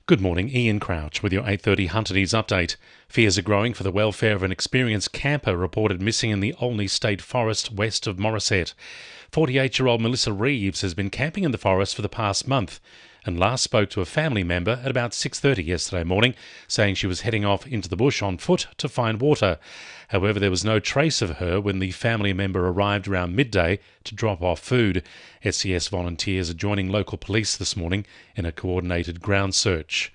Good morning, Ian Crouch with your 8:30 Hunter News update. Fears are growing for the welfare of an experienced camper reported missing in the Olney State Forest west of Morisset. 48-year-old Melissa Reeves has been camping in the forest for the past month and last spoke to a family member at about 6:30 yesterday morning, saying she was heading off into the bush on foot to find water. However, there was no trace of her when the family member arrived around midday to drop off food. SCS volunteers are joining local police this morning in a coordinated ground search.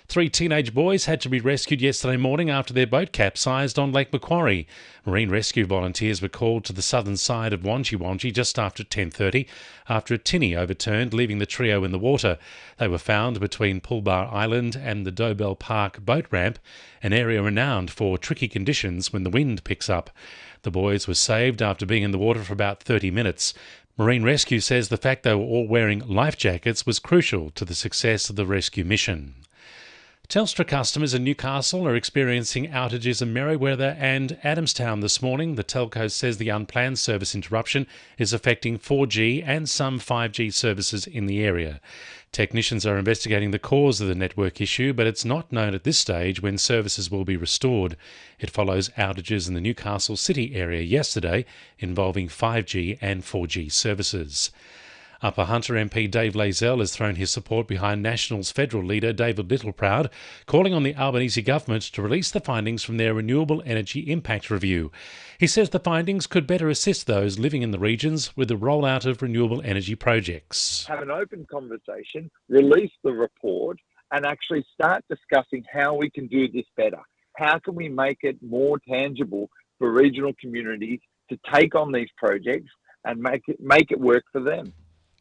3 teenage boys had to be rescued yesterday morning after their boat capsized on Lake Macquarie. Marine rescue volunteers were called to the southern side of Wangi just after 10:30 after a tinny overturned, leaving the trio in the water. They were found between Pulbar Island and the Dobell Park boat ramp, an area renowned for tricky conditions when the wind picks up. The boys were saved after being in the water for about 30 minutes. Marine Rescue says the fact they were all wearing life jackets was crucial to the success of the rescue mission. Telstra customers in Newcastle are experiencing outages in Merewether and Adamstown this morning. The telco says the unplanned service interruption is affecting 4G and some 5G services in the area. Technicians are investigating the cause of the network issue, but it's not known at this stage when services will be restored. It follows outages in the Newcastle City area yesterday involving 5G and 4G services. Upper Hunter MP Dave Lazell has thrown his support behind Nationals federal leader David Littleproud, calling on the Albanese government to release the findings from their Renewable Energy Impact Review. He says the findings could better assist those living in the regions with the rollout of renewable energy projects. Have an open conversation, release the report, and actually start discussing how we can do this better. How can we make it more tangible for regional communities to take on these projects and make it work for them?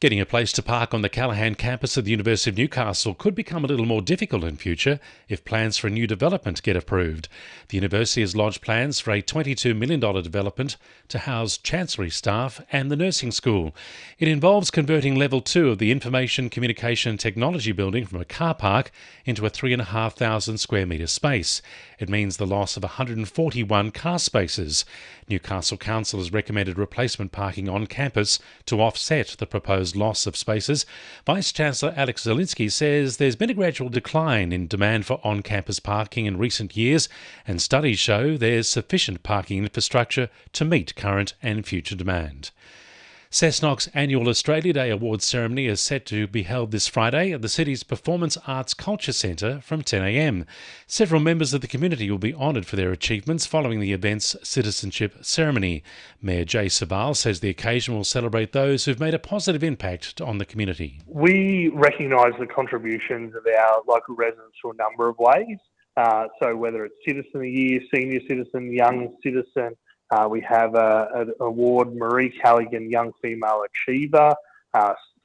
Getting a place to park on the Callaghan campus of the University of Newcastle could become a little more difficult in future if plans for a new development get approved. The university has lodged plans for a $22 million development to house Chancery staff and the nursing school. It involves converting Level 2 of the Information Communication and Technology building from a car park into a 3,500 square metre space. It means the loss of 141 car spaces. Newcastle Council has recommended replacement parking on campus to offset the proposed loss of spaces. Vice-Chancellor Alex Zielinski says there's been a gradual decline in demand for on-campus parking in recent years, and studies show there's sufficient parking infrastructure to meet current and future demand. Cessnock's annual Australia Day Awards ceremony is set to be held this Friday at the city's Performance Arts Culture Centre from 10 a.m. Several members of the community will be honoured for their achievements following the event's citizenship ceremony. Mayor Jay Sabal says the occasion will celebrate those who've made a positive impact on the community. We recognise the contributions of our local residents through a number of ways. So whether it's Citizen of the Year, Senior Citizen, Young Citizen, we have an award, Marie Callaghan Young Female Achiever,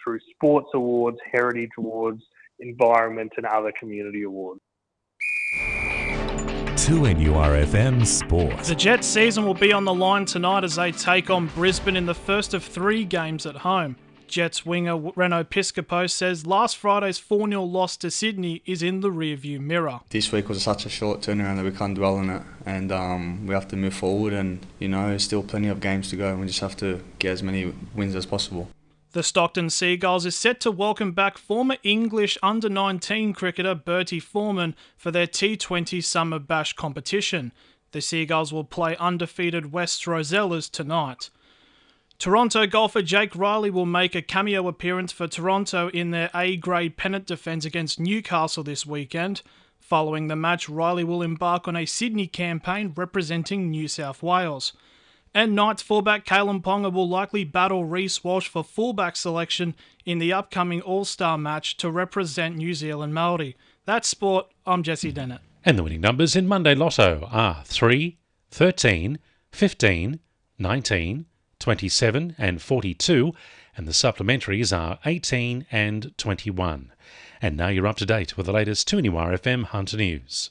through sports awards, heritage awards, environment and other community awards. 2NURFM Sport. The Jets season will be on the line tonight as they take on Brisbane in the first of 3 games at home. Jets winger Reno Piscopo says last Friday's 4-0 loss to Sydney is in the rearview mirror. This week was such a short turnaround that we can't dwell on it, and we have to move forward, and there's still plenty of games to go, and we just have to get as many wins as possible. The Stockton Seagulls is set to welcome back former English under-19 cricketer Bertie Foreman for their T20 Summer Bash competition. The Seagulls will play undefeated West Rosellas tonight. Toronto golfer Jake Riley will make a cameo appearance for Toronto in their A-grade pennant defence against Newcastle this weekend. Following the match, Riley will embark on a Sydney campaign representing New South Wales. And Knights fullback Kalen Ponga will likely battle Reece Walsh for fullback selection in the upcoming All-Star match to represent New Zealand Māori. That's sport. I'm Jessie Dennett. And the winning numbers in Monday Lotto are 3, 13, 15, 19, 27 and 42, and the supplementaries are 18 and 21. And now you're up to date with the latest 2NURFM Hunter News.